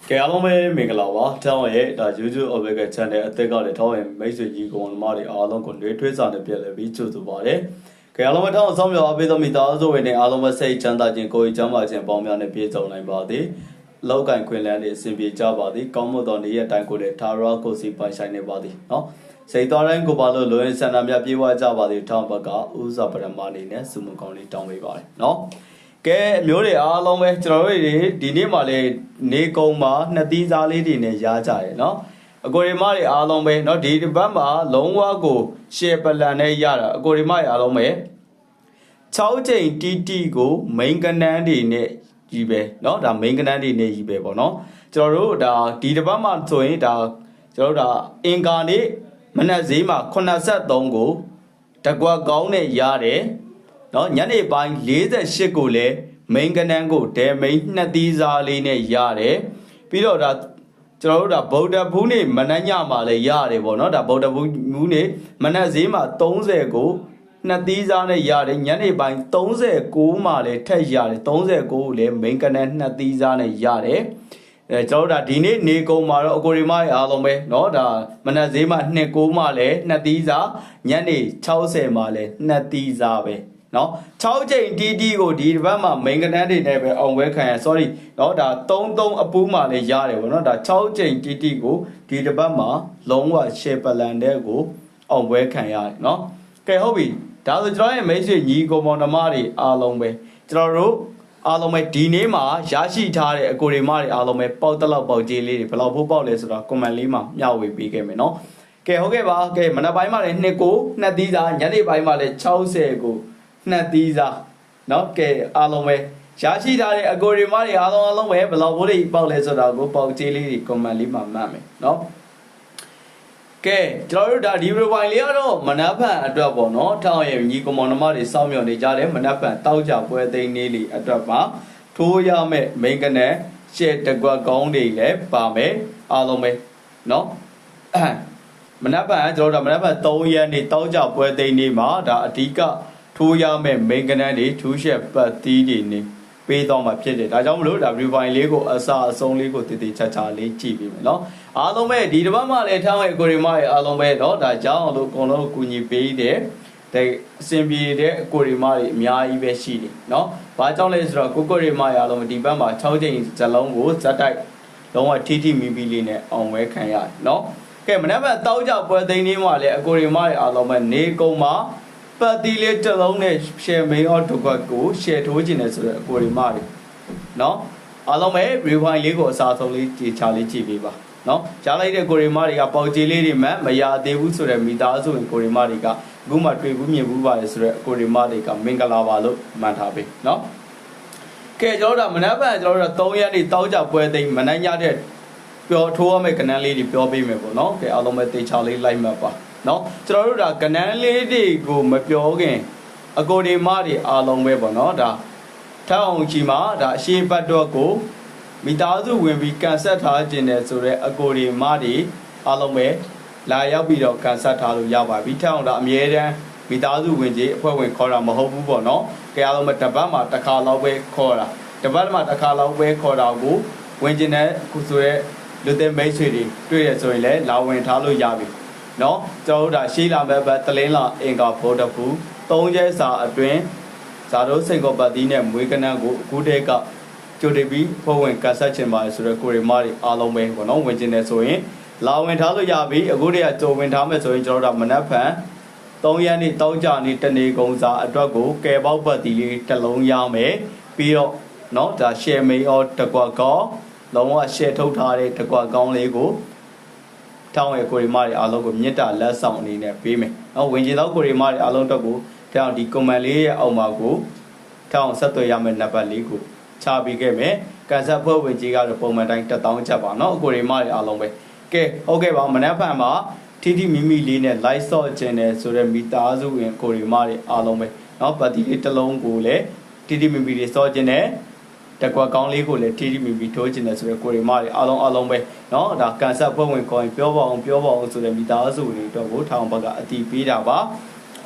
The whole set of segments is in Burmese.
ကဲအားလုံးပဲမင်္ဂလာပါ။တောင်းရဲ့ဒါ YouTube Omega Channel အသက်ကလည်းတောင်းရဲ့မိတ်ဆွေကြီးကောင်သမားတွေအားလုံးကိုနှွေးထွေးစာနဲ့ပြည့်လည်ပြီးကြိုဆိုပါရစေ။ကဲအားလုံးပဲတောင်းဆောင်မြောက်အပေးသောမိသားစုဝင်တွေအားလုံးပဲစိတ်ချမ်းသာခြင်းကိုယ်ကျန်းမာခြင်းပေါင်းများနဲ့ပြည့်စုံနိုင်ပါသည်။လောက်ကင်ခွင်လန်းတွေအစဉ်ပြေကြပါသည်။ကောင်းမွန်သောနေ့ရက်တိုင်းကိုလည်းထာဝရကိုယ်စီပိုင်ဆိုင်နေပါသည်။နော်။စိတ်တော်တိုင်းကိုပါလို့လိုရင်းဆန္ဒများပြေဝကြပါသည်ထောင်းဘက်ကဥစွာပရမအနေနဲ့စုမကောင်းလေးတောင်းပေးပါတယ်နော်။ကဲမျိုးတွေအားလုံးပဲကျွန်တော်တို့ဒီနေ့မှလည်းနေကုန်းမှာနှစ်သီးစားလေးတွေနဲ့ရားကြတယ်နော်အကိုရီမတွေအားလုံးပဲနော်ဒီတစ်ပတ်မှာလုံးဝကိုရှယ်ပလန်နဲ့ရတာအကိုရီမတွေအားလုံးပဲ6ချိန်တီတီကိုမိန်ကနန်းတွေနဲ့ကြီးပဲနော်ဒါမိန်ကနန်းတွေနဲ့ကြီးပဲပေါ့နော်ကျွန်တော်တို့ဒါဒီတစ်ပတ်မှာဆိုရင်ဒါကျွန်တော်တို့ဒါအင်ကာနေ့မနက်ဈေးမှာ83ကိုတကွက်ကောင်းနဲ့ရတယ်နော်ညနေပိုင်း48ကိုလည်းမိန်ကနန်းကိုဒဲမိန်နှစ်သီးစားလေးနဲ့ရတယ်ပြီးတော့ဒါကျွန်တော်တို့ဒါဗုဒ္ဓဘူးနေ့မနက်ညမှာလည်းရတယ်ပေါ့နော်ဒါဗုဒ္ဓဘူးနေ့မနက်ဈေးမှာ30ကိုနှစ်သီးစားနဲ့ရတယ်ညနေပိုင်း39မှာလည်းထက်ရတယ်39ကိုလည်းမိန်ကနန်းနှစ်သီးစားနဲ့ရတယ်ကျွန်တော်တို့ဒါဒီနေ့နေကုန်းမှာတော့အကိုရီမအားလုံးပဲเนาะဒါမနက်ဈေးမှာ29မှာလည်းနှစ်သီးစားညနေ60မှာလည်းနှစ်သီးစားပဲနော်6ချိန်တီတီကိုဒီတစ်ပတ်မှာမိန်ကနန်းတွေနဲ့ပဲအောင်ဝဲခံရ sorry နော်ဒါ33အပူးမှလည်းရတယ်ဗောနော်ဒါ6ချိန်တီတီကိုဒီတစ်ပတ်မှာလုံးဝရှယ်ပလန်တဲ့ကိုအောင်ဝဲခံရတယ်နော်ကဲဟုတ်ပြီဒါဆိုကျွန်တော်ရဲ့မိတ်ဆွေညီကောင်မောင်နှမတွေအားလုံးပဲကျွန်တော်တို့အားလုံးပဲဒီနေ့မှာရရှိထားတဲ့အကိုရီမတွေအားလုံးပဲပေါက်တလောက်ပေါက်ကြီးလေးတွေဘယ်လောက်ဖို့ပေါက်လဲဆိုတော့ comment လေးမှာမျှဝေပေးခဲ့မယ်နော်ကဲဟုတ်ကဲ့ပါကဲမနက်ပိုင်းမှာလည်း2ကို2သီးစားညနေပိုင်းမှာလည်း60ကိုနှစ်သီးစားเนาะကဲအားလုံးပဲရရှိထားတဲ့အကိုရီမတွေအားလုံးပဲဘယ်လောက်ဘိုးတွေပေါက်လဲဆိုတာကိုပေါက်ကြီးလေးတွေ comment လေးမှာမှတ်မယ်เนาะကဲကျွန်တော်တို့ဒါဒီဗီဒီယိုပိုင်းလေးကတော့မနက်ဖြန်အတွက်ပေါ့เนาะထောင်ရညီကောင်မောင်နှမတွေစောင့်မျှော်နေကြတယ်မနက်ဖြန်တောက်ကြပွဲသိန်းလေးလေးအတွက်ပါထိုးရမဲ့မိန်ကနဲ့ရှယ်တကွက်ကောင်းတွေလည်းပါမယ်အားလုံးပဲเนาะမနက်ဖြန်ကျွန်တော်တို့မနက်ဖြန်3ရက်နေ့တောက်ကြပွဲသိန်းလေးမှာဒါအဓိကထိုးရမဲ့မိန်ကနန်းတွေထူးရှက်ပတ်သီးတွေနေပေးတော့မှဖြစ်တယ်ဒါကြောင့်မလို့ဒါ review လေးကိုအစာအဆုံးလေးကိုတည်တည်ချာချာလေးကြည့်ပေးမယ်เนาะအားလုံးပဲဒီတစ်ပတ်မှလည်းထောင်းရဲ့ကိုရီမရဲ့အားလုံးပဲเนาะဒါကြောင့်လို့အကုန်လုံးကူညီပေးတယ်တဲ့အစဉ်ပြေတဲ့အကိုရီမတွေအများကြီးပဲရှိတယ်เนาะဘာကြောင့်လဲဆိုတော့ကိုရီမရဲ့အားလုံးဒီဘက်မှာ6ချိန်ဇလုံးကိုဇက်တိုက်လုံးဝထိထိမီမီလေးနဲ့အောင်ဝဲခံရတယ်เนาะကဲမနေ့ကတောက်ကြပွဲသိန်းလေးမှာလည်းအကိုရီမရဲ့အားလုံးပဲနေကုန်မှာပတ်တီလေးတစ်လုံးနဲ့ရှယ်မိန်အော့ဒုက္ခကိုရှယ်ထိုးခြင်းနဲ့ဆိုတော့အကိုရီမတွေเนาะအားလုံးပဲ review လေးကိုအစားဆုံးလေးကြည့်ချလေးကြည့်ပေးပါเนาะကြားလိုက်တဲ့ကိုရီမတွေကပေါက်ကြီးလေးတွေမှမရသေးဘူးဆိုတဲ့မိသားစုဝင်ကိုရီမတွေကအခုမှတွေ့ဘူးမြင်ဘူးပါတယ်ဆိုတော့ကိုရီမတွေကမင်္ဂလာပါလို့မှန်ထားပေးเนาะကဲကျွန်တော်တို့မနက်ဖြန်ကျွန်တော်တို့3ရက်နေ့တောက်ကြပွဲသိမ်းမနက်ညတဲ့ပြောထိုးရမယ့်ကဏ္ဍလေးတွေပြောပေးမယ်ပေါ့เนาะကဲအားလုံးပဲတေချာလေးလိုက်မှတ်ပါနော်ကျွန်တော်တို့ဒါကနန်းလေးတွေကိုမပြောခင်အကိုဒီမတွေအားလုံးပဲပေါ့နော်ဒါထောက်အောင်ချီမှာဒါအရှိပတ်တော့ကိုမိသားစုဝင်ပြီးကန်ဆက်ထားခြင်းတယ်ဆိုတော့အကိုဒီမတွေအားလုံးပဲလာရောက်ပြီးတော့ကန်ဆက်ထားလို့ရပါပြီထောက်အောင်ဒါအမြဲတမ်းမိသားစုဝင်ကြီးအဖွဲ့ဝင်ခေါ်တာမဟုတ်ဘူးပေါ့နော်ကြအားလုံးပဲတပတ်မှာတစ်ခါလောက်ပဲခေါ်တာတပတ်မှာတစ်ခါလောက်ပဲခေါ်တာကိုဝင်ခြင်းနဲ့ခုဆိုရဲလူတဲ့မိတ်ဆွေတွေတွေ့ရဆိုရင်လည်းလာဝင်ထားလို့ရပြီနော်ကျွန်တော်တို့ဒါရှိလာမဲ့ဘက်တလင်းလာအင်ကာဘောတဖူ3ရက်စာအတွင်းဇာတို့စိန်ကောပတ်တီးနဲ့မွေးကနန်းကိုအခုတည်းကကြိုတပြီးဖွဲ့ဝင်ကဆက်ချင်ပါတယ်ဆိုတော့ကိုရီမတွေအားလုံးပဲပေါ့နော်ဝင်ကျင်တယ်ဆိုရင်လာဝင်ထားလို့ရပြီအခုတည်းကကြိုဝင်ထားမယ်ဆိုရင်ကျွန်တော်တို့မနက်ဖြန်3ရက်နေ့တောက်ကြနေ့တနေ့ကုန်စာအတွက်ကိုကယ်ပေါက်ပတ်တီးလေးတစ်လုံးရမယ်ပြီးတော့နော်ဒါရှယ်မိန်အော်တကွက်ကောင်းလုံးဝရှယ်ထုတ်ထားတဲ့တကွက်ကောင်းလေးကိုထောင်းရဲ့ကိုရီမတွေအားလုံးကိုမြစ်တာလက်ဆောင်အနေနဲ့ပေးမယ်။နော်ဝင်ကျင်သောကိုရီမတွေအားလုံးတော့ကိုထောင်းဒီ comment လေးရဲ့အောက်မှာကိုထောင်းဆက်သွယ်ရမယ့်နံပါတ်လေးကိုချပေးခဲ့မယ်။ကန်ဆက်ဖွဲ့ဝင်ကြီးကတော့ပုံမှန်တိုင်း1000ချက်ပါနော်ကိုရီမတွေအားလုံးပဲ။ကဲဟုတ်ကဲ့ပါမနက်ဖြန်မှာထိထိမိမိလေးနဲ့ live ဆော့ခြင်းနဲ့ဆိုတဲ့မိသားစုဝင်ကိုရီမတွေအားလုံးပဲ။နော်ပတ်တီလေးတစ်လုံးကိုလည်းထိထိမိမိလေးဆော့ခြင်းနဲ့တကွက်ကောင်းလေးကိုလည်းထိထိမိမိထိုးခြင်းနဲ့ဆိုတော့ကိုရီမတွေအားလုံးပဲเนาะဒါကန်ဆက်ဖွဲ့ဝင်ကိုရင်ပြောပါအောင်ဆိုတဲ့မိသားစုတွေတော့ကိုထောင်ဘက်ကအတီးပေးတာပါ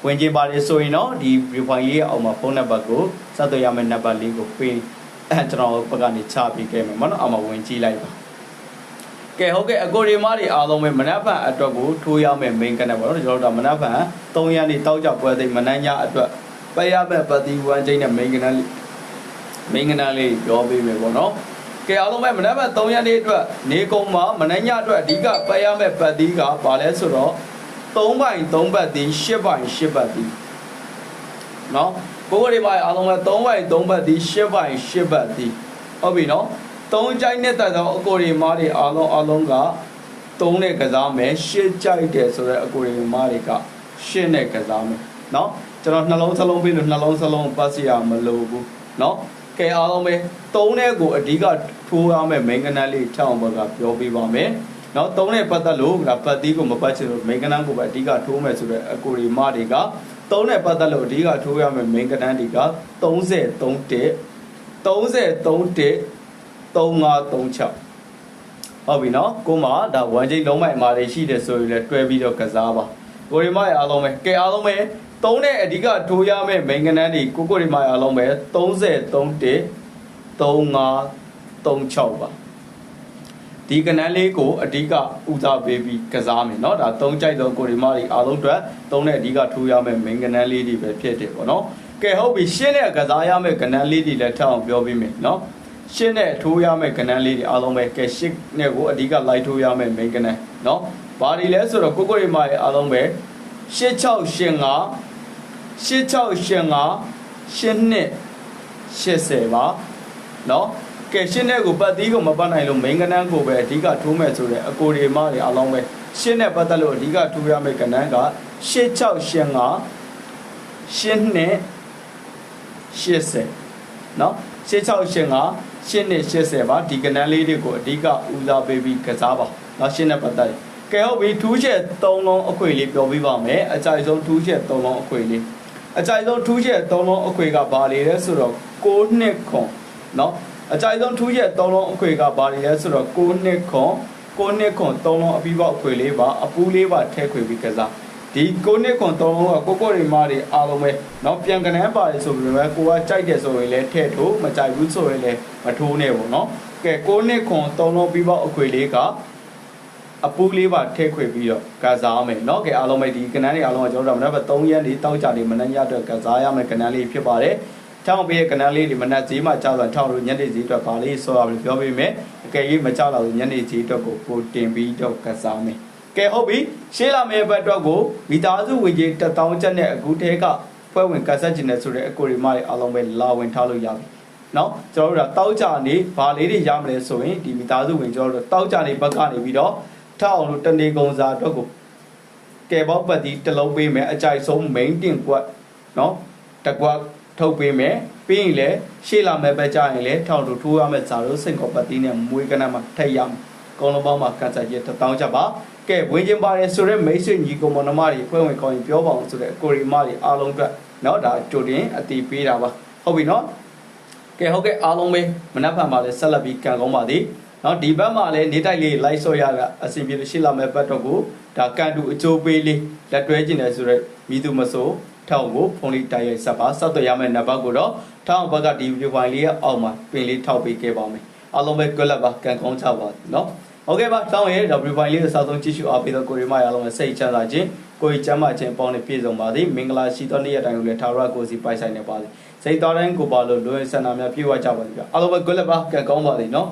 ဝင်ကျင်ပါတယ်ဆိုရင်တော့ဒီ review ရေးအောင်မှာဖုန်းနံပါတ်ကိုဆက်သွယ်ရမယ့်နံပါတ်လေးကိုပေးကျွန်တော်ဘက်ကနေချပေးခဲ့မယ်မနော်အောင်မှာဝင်ကြည့်လိုက်ပါ ကဲဟုတ်ကဲ့အကိုရီမားတွေအားလုံးပဲမနက်ဖြန်အတွက်ကိုထိုးရမယ် main ကနေပေါ့နော်ကျွန်တော်တို့ဒါမနက်ဖြန်3ရက်နေ့တောက်ကြပွဲသိမနက်ညအတွက်ပဲရမဲ့ပတ်တီဝမ်ချင်းနဲ့ main ကနေလေးပြောပေးမယ်ပေါ့နော်ကဲအားလုံးပဲမနက်ဖြန်3ရက်နေ့အတွက်နေကုန်းမှာမနက်ညအတွက်အဓိကပဲရမဲ့ပတ်တီကဘာလဲဆိုတော့3ပိုင်3ပတ်တီ8ပိုင်8ပတ်တီနော်ကိုရီမားအားလုံးပဲ3ပိုင်3ပတ်တီ8ပိုင်8ပတ်တီဟုတ်ပြီနော်3ကြိုက်နဲ့တက်တော့အကိုရီမားတွေအားလုံးက3နဲ့ကစားမယ်8ကြိုက်တယ်ဆိုတော့အကိုရီမားတွေက8နဲ့ကစားမယ်เนาะကျွန်တော်နှလုံးစလုံးပြီးလို့နှလုံးစလုံးပတ်စီရမလို့ဘူးเนาะကဲအားလုံးပဲ3နဲ့ကိုအဓိကထိုးရမယ် main ကနန်းလေးထအောင်ဘက်ကပြောပြပါမယ်เนาะ3နဲ့ပတ်သက်လို့ဒါပတ်တီးကိုမပတ်ချင်လို့ main ကနန်းကိုပဲအဓိကထိုးမယ်ဆိုတော့အကိုရီမားတွေက3နဲ့ပတ်သက်လို့အဓိကထိုးရမယ် main ကနန်းတွေက33 3536ဟုတ်ပြီနော်ကိုမဒါဝမ်ချိန်လုံးမိုက်အမာတွေရှိတယ်ဆိုရင်လည်းတွဲပြီးတော့ကစားပါကိုရီမိုက်အားလုံးပဲကဲအားလုံးပဲ3နဲ့အဓိကထိုးရမယ့် main ကနန်းတွေကိုရီမိုက်အားလုံးပဲ33 3536ပါဒီကနန်းလေးကိုအဓိကဦးစားပေးပြီးကစားမယ်เนาะဒါ3ကြိုက်သောကိုရီမိုက်အားလုံးအတွက်3နဲ့အဓိကထိုးရမယ့် main ကနန်းလေးတွေပဲဖြစ်တယ်ပေါ့နော်ကဲဟုတ်ပြီရှင်းတဲ့ကစားရမယ့်ကနန်းလေးတွေလည်းထပ်အောင်ပြောပေးမယ်เนาะရှင်းနဲ့ထိုးရမယ့်ကဏ္ဍလေးတွေအားလုံးပဲကဲရှင်းနဲ့ကိုအဓိကလိုက်ထိုးရမယ့် main ကဏ္ဍเนาะဘာတွေလဲဆိုတော့ကိုရီမာရဲ့အားလုံးပဲ8685 8280ပါเนาะကဲရှင်းနဲ့ကိုပတ်သီးကိုမပတ်နိုင်လို့ main ကဏ္ဍကိုပဲအဓိကထိုးမယ်ဆိုတဲ့အကိုရီမာတွေအားလုံးပဲရှင်းနဲ့ပတ်သက်လို့အဓိကထိုးရမယ့်ကဏ္ဍက8685 8280เนาะ8685 8280ပါဒီကဏ္ဍလေးတွေကိုအဓိကဦးစားပေးပြီးကစားပါเนาะရှင်းတဲ့ပတ်သက်ကဲဟုတ်ပြီထူးချက်3လုံးအခွေလေးပြောပြပါမယ်အကြိုက်ဆုံးထူးချက်3လုံးအခွေလေးအကြိုက်ဆုံးထူးချက်3လုံးအခွေကဘာလဲဆိုတော့6နှစ်ခွန်เนาะအကြိုက်ဆုံးထူးချက်3လုံးအခွေကဘာလဲဆိုတော့6နှစ်ခွန်3လုံးအပြီးပေါက်အခွေလေးပါအပူးလေးပါထဲခွေပြီးကစားဒီ9နှစ်ခွန်3လုံးကကိုရီမာတွေအားလုံးပဲเนาะပြန်ကနန်းပါတယ်ဆိုပြီးတော့ကိုကကြိုက်တယ်ဆိုရင်လည်းထည့်ထိုးမကြိုက်ဘူးဆိုရင်လည်းမထိုးနဲ့ပေါ့เนาะကဲ9နှစ်ခွန်3လုံးပြီးပေါက်အခွေလေးကအပူးလေးပါထည့်ခွေပြီးတော့ကစားမယ်เนาะကဲအားလုံးပဲဒီကနန်းတွေအားလုံးကကျွန်တော်တို့မနက်3ရက်နေ့တောက်ကြနေမနက်ညအတွက်ကစားရမယ်ကနန်းလေးဖြစ်ပါတယ်ထောင်ပေးရဲ့ကနန်းလေးဒီမနက်ဈေးမှာကြာသွားထောင်လို့ညနေဈေးအတွက်ဗာလေးဆောရပြီးပြောပေးမယ်အကယ်၍မကြောက်တော့ညနေဈေးအတွက်ကိုပိုတင်ပြီးတော့ကစားမယ်ကဲဟုတ်ပြီရှေးလာမယ့်ဘက်အတွက်ကိုမိသားစုဝင်ကြီး1000ကျပ်နဲ့အခုထဲကဖွဲ့ဝင်ကစားခြင်းနဲ့ဆိုတဲ့အကိုရီမတွေအားလုံးပဲလာဝင်ထားလို့ရပြီเนาะကျွန်တော်တို့ကတောက်ကြနေဘာလေးတွေရမလဲဆိုရင်ဒီမိသားစုဝင်ကျွန်တော်တို့တောက်ကြနေဘက်ကနေပြီးတော့ထောက်အောင်လို့တနေကုန်စာအတွက်ကိုကဲပေါက်ပတ်တီးတစ်လုံးပေးမယ်အကြိုက်ဆုံး main တင်ကွက်เนาะတကွက်ထုတ်ပေးမယ်ပြီးရင်လည်းရှေ့လာမယ့်ဘက်ကျရင်လည်းထောက်လို့ထိုးရမယ့်ဇာတို့စိတ်ကောပတ်တီးနဲ့မွေးကနမှာထည့်ရမယ်ကောလုံးပေါင်းမှာကန်ဆာကြီး1000ကျပ်ပါကဲဝင်ချင်းပါတယ်ဆိုတော့မိတ်ဆွေညီကောင်မနမတွေဖွဲ့ဝင်ကောင်းရင်ပြောပါအောင်ဆိုတဲ့ကိုရီမာတွေအားလုံးအတွက်เนาะဒါကြိုတင်အတီးပေးတာပါဟုတ်ပြီเนาะကဲဟုတ်ကဲ့အားလုံးပဲမနက်ဖြန်မှာလည်းဆက်လက်ပြီးကန်ကောင်းပါသည်เนาะဒီဘက်မှာလည်းနေတိုက်လေးလိုက်ဆော့ရတာအဆင်ပြေလို့ရှိလာမဲ့ဘက်တော့ကိုဒါကန်တူအကျိုးပေးလေးလက်တွဲကျင်တယ်ဆိုတော့မိသူမဆိုထောက်ကိုဖုန်းလေးတိုက်ရိုက်ဆက်ပါစောက်တော့ရမယ့်နံပါတ်ကိုတော့ထောက်ဘက်ကဒီဗီဒီယိုဖိုင်လေးရဲ့အောက်မှာပင်လေးထောက်ပေးခဲ့ပါမယ်အားလုံးပဲကွက်လက်ပါကန်ကောင်းကြပါเนาะဟုတ်ကဲ့ပါတောင်းရဲ W ဖိုင်လေးကိုစောက်ဆုံးကြည့်ရှုအားပေးတော့ကိုရီမရအောင်စိတ်ချမ်းသာခြင်းကိုယ်ကျမ်းမာခြင်းပေါင်းနဲ့ပြည့်စုံပါသည်မင်္ဂလာရှိသောနေ့ရက်တိုင်းကိုလည်းထာဝရကိုယ်စီပိုက်ဆိုင်နေပါသည်စိတ်တော်တိုင်းကိုပါလို့လွယ်ဆန္ဒများပြည့်ဝကြပါသည်ဗျအားလုံးပဲကွက်လက်ပါကန်ကောင်းပါသည်เนาะ